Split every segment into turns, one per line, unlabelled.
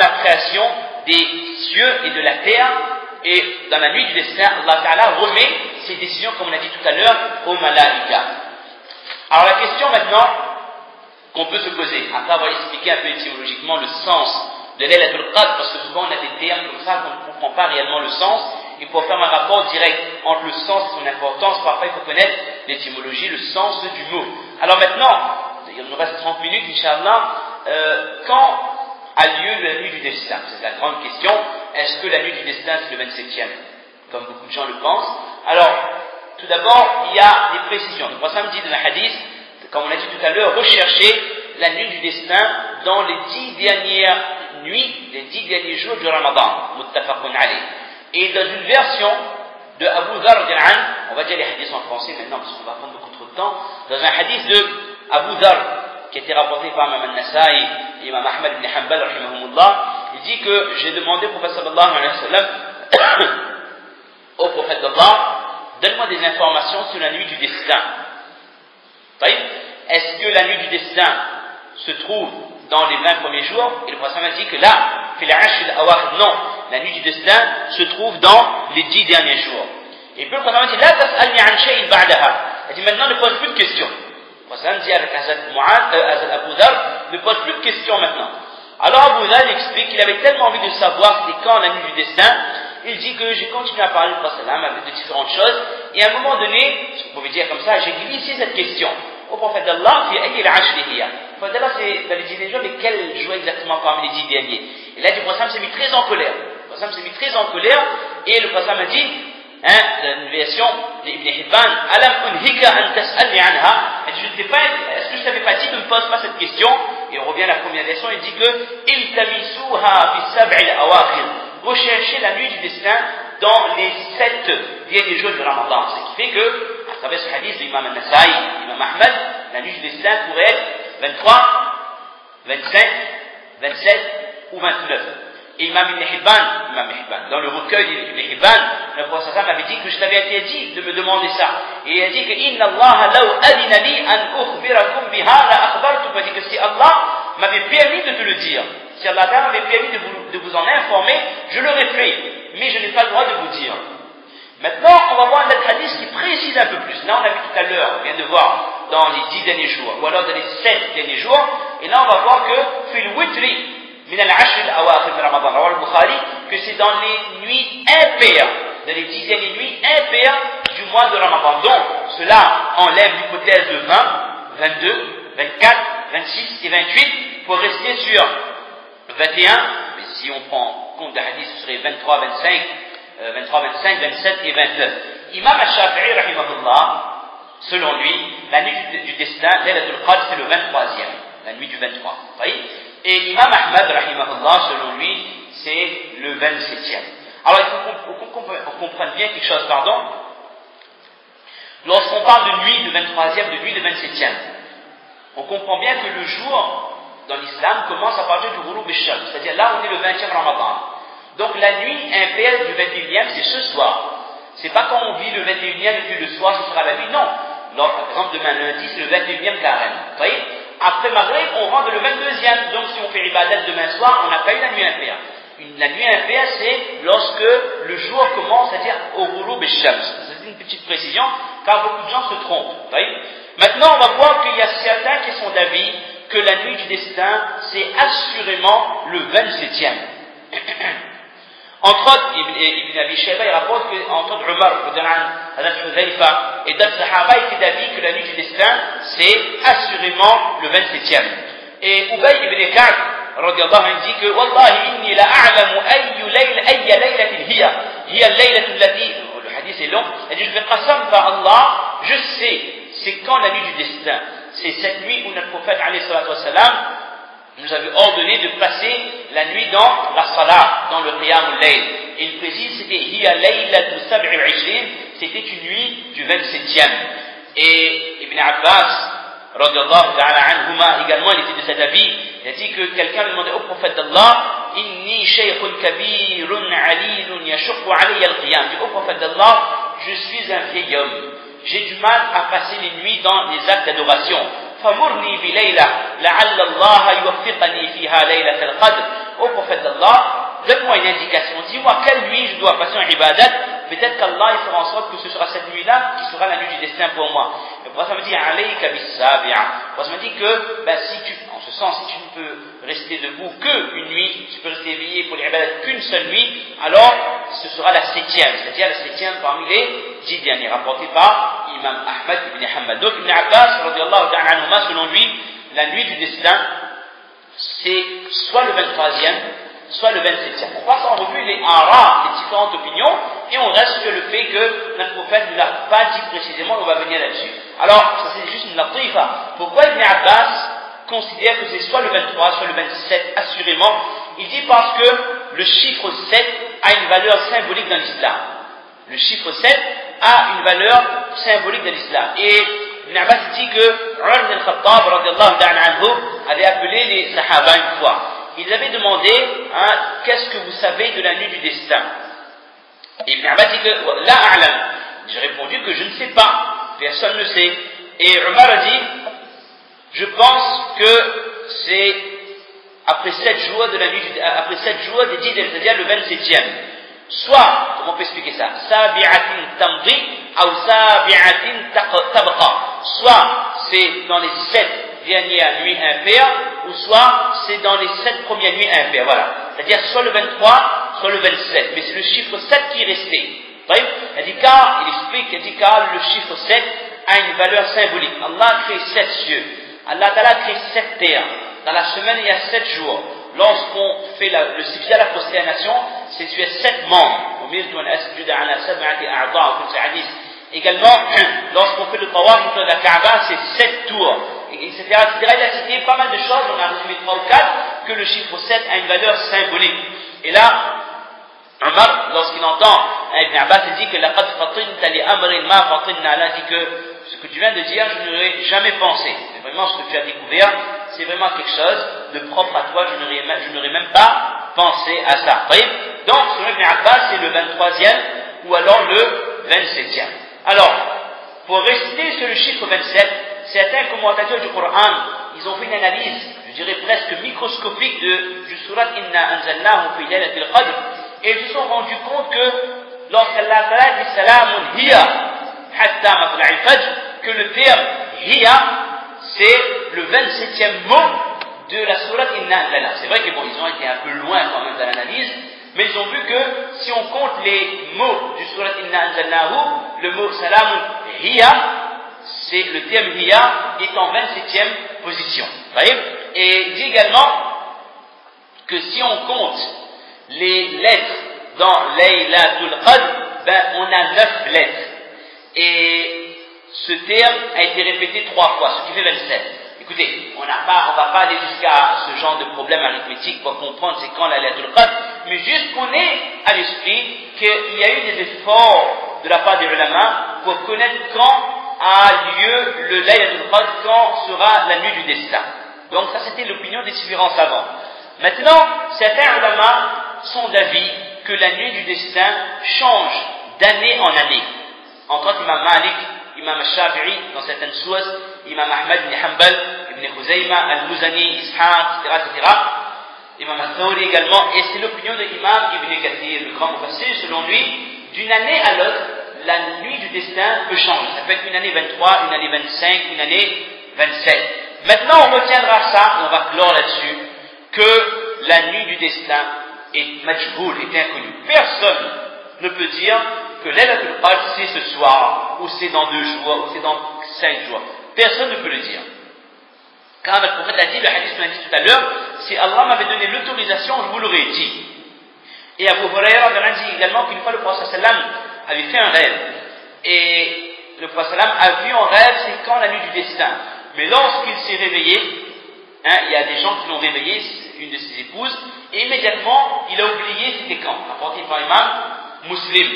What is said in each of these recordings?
la création des cieux et de la terre, et dans la nuit du destin, Allah Ta'ala remet ces décisions, comme on a dit tout à l'heure, aux malaïka. Alors la question maintenant qu'on peut se poser, après avoir expliqué un peu étymologiquement le sens de Laylatul Qadr, parce que souvent on a des termes comme ça qu'on ne comprend pas réellement le sens, et pour faire un rapport direct entre le sens et son importance, parfois il faut connaître l'étymologie, le sens du mot. Alors maintenant, il nous reste 30 minutes, Inch'Allah, quand a lieu la nuit du destin? C'est la grande question. Est-ce que la nuit du destin c'est le 27e, comme beaucoup de gens le pensent? Alors, tout d'abord, il y a des précisions. Le prophète dit dans le hadith, comme on l'a dit tout à l'heure, recherchez la nuit du destin dans les 10 dernières nuits, les 10 derniers jours du Ramadan, muttafaqun alayh. Et dans une version de Abu Dhar, on va dire les hadiths en français maintenant parce qu'on va prendre beaucoup trop de temps, dans un hadith de Abu Dhar, qui a été rapporté par Imam al-Nasa'i et Imam Ahmad ibn Hanbal, rahimahumullah, il dit que j'ai demandé au prophète sallallahu alayhi wa sallam, au prophète d'Allah, donne-moi des informations sur la nuit du destin. Est-ce que la nuit du destin se trouve dans les 20 premiers jours? Et le prophète a dit que là, non, la nuit du destin se trouve dans les 10 derniers jours. Et puis le prophète dit, la tas'alni an shay'in ba'daha. Il dit, maintenant ne pose plus de questions. Le prophète dit avec Hazrat Abu Dhar, ne pose plus de questions maintenant. Alors Abu Dhar explique qu'il avait tellement envie de savoir c'était quand la nuit du destin. Il dit que j'ai continué à parler du prophète avec de différentes choses, et à un moment donné, si vous pouvez dire comme ça, j'ai glissé cette question au prophète d'Allah, fi ayyi al-ashriya. Le prophète d'Allah, c'est dans les 10 derniers jours, mais quel jour exactement parmi les 10 derniers? Et là, le prophète s'est mis très en colère. Le prophète s'est mis très en colère, et le prophète m'a dit, dans une version d'Ibn Hibban, alam unhika an tas'alni anha. Est-ce que je t'avais pas dit ne me pose pas cette question? Et on revient à la première version, il dit que iltamisuha fi sab'i al-awakhir. Recherchez la nuit du destin dans les 7 derniers jours du Ramadan. Ce qui fait que, à travers ce hadith de l'imam al-Nasa'i, l'imam Ahmad, la nuit du destin pourrait être 23, 25, 27 ou 29. Et Imam Ibn Hibban, dans le recueil d'Ibn Hibban, le prophète avait dit que je t'avais interdit de me demander ça. Et il a dit que Inna Allah law adina li an ukhbirakum biha la akhbartukum. Il a dit que si Allah m'avait permis de te le dire, si Allah m'avait permis de vous en informer, je l'aurais fait, mais je n'ai pas le droit de vous dire. Maintenant, on va voir un hadith qui précise un peu plus. Là, on a vu tout à l'heure, on vient de voir dans les 10 derniers jours, ou alors dans les 7 derniers jours, et là on va voir que fil witri min al-ashr al-awakhir min Ramadan, rawah al-Bukhari, que c'est dans les nuits impaires, dans les 10 dernières nuits impaires du mois de Ramadan. Donc, cela enlève l'hypothèse de 20, 22, 24, 26 et 28 pour rester sur 21, mais si on prend compte des hadiths, ce serait 23, 25, 27 et 29. Imam al-Shafi'i, rahimahullah, selon lui, la nuit du destin, Laylatul Qadr, c'est le 23e, la nuit du 23. Voyez? Et Imam Ahmad, rahimahullah, selon lui, c'est le 27e. Alors, il faut qu'on comprenne bien quelque chose, pardon. Lorsqu'on parle de nuit de 23e, de nuit de 27e, on comprend bien que le jour, dans l'islam, commence à partir du Ghurub al-Shams, c'est-à-dire là, on est le 20e Ramadan. Donc, la nuit impaire du 21e, c'est ce soir. C'est pas quand on vit le 21e et puis le soir, ce sera la nuit, non. Alors, par exemple, demain lundi, c'est le 21e carême. Vous voyez? Après Maghrib, on rentre le 22e. Donc, si on fait ibadat demain soir, on n'a pas eu la nuit impaire. La nuit impaire, c'est lorsque le jour commence, c'est-à-dire au Ghurub al-Shams. C'est une petite précision, car beaucoup de gens se trompent. Vous voyez? Maintenant, on va voir qu'il y a certains qui sont d'avis que la nuit du destin, c'est assurément le 27e. Entre autres, Ibn Abi Shayba, il rapporte que, entre autres, Umar, Hazrat Huzaifa et d'autres Sahaba étaient d'avis que la nuit du destin, c'est assurément le 27e. Et Ubay ibn Ka'b, radiallahu anhu, dit que, Wallahi inni la a'lamu ayya laylatin hiya al-laylatu allati, le hadith est long, il dit, je fais qasam par Allah, je sais, c'est quand la nuit du destin. C'est cette nuit où notre prophète, alayhi salatu wa salam, nous avait ordonné de passer la nuit dans la salat, dans le qiyam al-layl. Et il précise, c'était hiya laylatu sab'i wa ishrin, c'était une nuit du 27e. Et Ibn Abbas, radiyallahu ta'ala anhuma, également, il était de cet avis. Il a dit que quelqu'un lui demandait au prophète d'Allah, inni shaykhun kabirun alilun yashukku alayya al-qiyam. Il dit au prophète d'Allah, je suis un vieil homme. J'ai du mal à passer les nuits dans les actes d'adoration. فمرني بليلة لعل الله يوفقني فيها ليلة القدر. ô prophète d'Allah, donne-moi une indication, dis-moi quelle nuit je dois passer en ibadat, peut-être qu'Allah fera en sorte que ce sera cette nuit-là qui sera la nuit du destin pour moi. Le prophète me dit, alayka bis-sabi'a. Le prophète me dit que, si tu, en ce sens, si tu ne peux rester debout qu'une nuit, tu peux rester éveillé pour l'ibadat qu'une seule nuit, alors ce sera la 7e, c'est-à-dire la 7e parmi les 10 derniers, rapportés par Imam Ahmad ibn Hanbal. Donc Ibn Abbas, radiyallahu ta'ala anhuma, selon lui, la nuit du destin, c'est soit le 23e, soit le 27e. On passe en revue les ara, les différentes opinions, et on reste sur le fait que notre prophète ne l'a pas dit précisément, on va venir là-dessus. Alors, ça c'est juste une latifa. Pourquoi Ibn Abbas considère que c'est soit le 23, soit le 27, assurément? Il dit parce que le chiffre 7 a une valeur symbolique dans l'islam. Le chiffre 7 a une valeur symbolique dans l'islam. Et Ibn Abbas dit que Umar ibn al-Khattab radiyallahu ta'ala anhu avait appelé les Sahaba une fois. Il avait demandé, qu'est-ce que vous savez de la nuit du destin? Et Ibn Abbas dit que la a'lam. J'ai répondu que je ne sais pas, personne ne sait. Et Umar a dit, je pense que c'est après 7 jours de la nuit, après 7 jours des 10, c'est-à-dire le 27e. Soit, comment on peut expliquer ça? Sabi'atin tamdi, ou sabi'atin tabqa. Soit c'est dans les 7 dernières nuits impaires, ou soit c'est dans les 7 premières nuits impaires. Voilà. C'est-à-dire soit le 23, soit le 27. Mais c'est le chiffre 7 qui est resté. Il explique car le chiffre 7 a une valeur symbolique. Allah a créé 7 cieux. Allah a créé 7 terres. Dans la semaine, il y a 7 jours. Lorsqu'on fait le sujud à la prosternation, c'est tu as 7 membres. Également, lorsqu'on fait le tawaf autour de la Kaaba, c'est 7 tours, etc., etc. Il a cité pas mal de choses, on a résumé 3 ou 4, que le chiffre 7 a une valeur symbolique. Et là, Omar, lorsqu'il entend Ibn Abbas, il dit que laqad fatinta li amrin ma fatinna, Allah dit que ce que tu viens de dire, je n'aurais jamais pensé. C'est vraiment ce que tu as découvert, c'est vraiment quelque chose de propre à toi, je n'aurais même pas pensé à ça. Donc, selon Ibn Abbas, c'est le 23e ou alors le 27e. Alors, pour rester sur le chiffre 27, certains commentateurs du Coran, ils ont fait une analyse, je dirais presque microscopique du surat Inna anzalnahu fi laylatil qadr, et ils se sont rendus compte que lorsqu'Allah Ta'ala dit Salamun hiya hatta matla'il fajr, que le terme hiya, c'est le 27e mot de la surat Inna anzalnahu. C'est vrai que bon, ils ont été un peu loin quand même dans l'analyse, mais ils ont vu que si on compte les mots du surat Inna anzalnahu, le mot Salamun hiya, c'est le terme hiya est en 27e position. Et il dit également que si on compte les lettres dans Laylatul Qadr, on a 9 lettres. Et ce terme a été répété 3 fois, ce qui fait 27. Écoutez, on va pas aller jusqu'à ce genre de problème arithmétique pour comprendre c'est quand la Laylatul Qadr, mais juste qu'on ait à l'esprit qu'il y a eu des efforts de la part des ulama pour connaître quand a lieu le Laylatul Qadr, quand sera la nuit du destin. Donc ça c'était l'opinion des différents savants. Maintenant, certains ulama sont d'avis que la nuit du destin change d'année en année. Entre autres, Imam Malik, Imam Shafi'i, dans certaines sources, Imam Ahmad ibn Hanbal, Ibn Khuzayma, Al-Muzani, Ishaq, etc. Imam Al-Thawri également, et c'est l'opinion de Imam Ibn Kathir, le grand mufassir, selon lui, d'une année à l'autre, la nuit du destin peut changer. Ça peut être une année 23, une année 25, une année 27. Maintenant, on retiendra ça, et on va clore là-dessus, que la nuit du destin est majhoul, est inconnue. Personne ne peut dire que Laylatul Qadr c'est ce soir, ou c'est dans 2 jours, ou c'est dans 5 jours. Personne ne peut le dire. Car notre prophète a dit, le hadith qu'on a dit tout à l'heure, si Allah m'avait donné l'autorisation, je vous l'aurais dit. Et Abu Huraira dit également qu'une fois le prophète sallam avait fait un rêve. Et le prophète sallam a vu en rêve, c'est quand la nuit du destin. Mais lorsqu'il s'est réveillé, il y a des gens qui l'ont réveillé, une de ses épouses, et immédiatement, il a oublié c'était quand. Rapporté par Imam Muslim.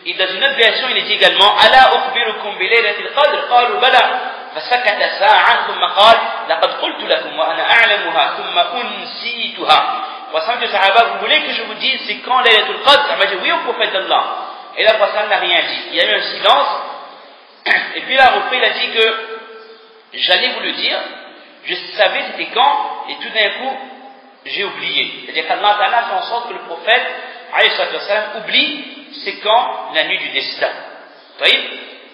Et dans une autre version, il est dit également, Ala ukhbirukum bi laylatil qadr, qalu bala. فسكت ساعة ثم قال لقد قلت لكم وأنا أعلمها ثم أنسيتها. Prophète de Sahaba, vous voulez que je vous dise c'est quand Laylatul Qadr? Elle m'a dit oui au prophète d'Allah. Et là, le prophète n'a rien dit. Il y a eu un silence. Et puis là, après, il a dit que j'allais vous le dire. Je savais c'était quand. Et tout d'un coup, j'ai oublié. C'est-à-dire qu'Allah Ta'ala fait en sorte que le prophète, alayhi salatu wassalam, oublie, c'est quand la nuit du destin.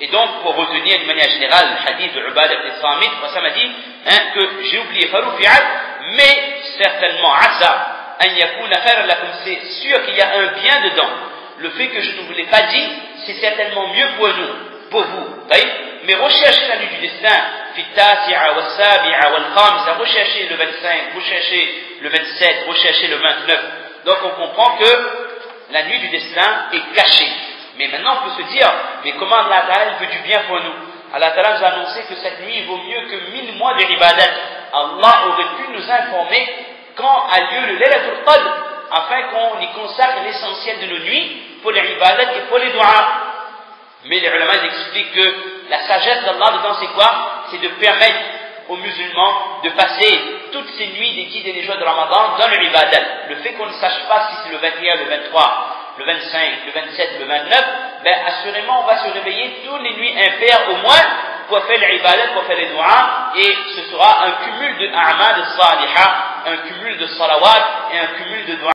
Et donc, pour retenir de manière générale le hadith de Ubadah ibn Samit, ça m'a dit que j'ai oublié Faroufi'at, mais certainement, Asa, an yakuna khayran lakum, c'est sûr qu'il y a un bien dedans. Le fait que je ne vous l'ai pas dit, c'est certainement mieux pour nous, pour vous. Mais recherchez la nuit du destin, Fitasi'a wa Sabi'a wal Khamisa, recherchez le 25, recherchez le 27, recherchez le 29. Donc on comprend que la nuit du destin est cachée. Mais maintenant on peut se dire, mais comment Allah Ta'ala veut du bien pour nous? Allah Ta'ala nous a annoncé que cette nuit vaut mieux que 1000 mois de ibadat. Allah aurait pu nous informer quand a lieu le Laylatul Qadr, afin qu'on y consacre l'essentiel de nos nuits pour les ibadat et pour les du'as. Mais les ulama expliquent que la sagesse d'Allah dedans c'est quoi? C'est de permettre aux musulmans de passer toutes ces nuits des 10 derniers jours de Ramadan dans le ibadat. Le fait qu'on ne sache pas si c'est le 21, le 23, le 25, le 27, le 29, assurément on va se réveiller toutes les nuits impaires au moins pour faire les ibadat, pour faire les du'as, et ce sera un cumul de a'mal salihah, un cumul de salawat et un cumul de du'as.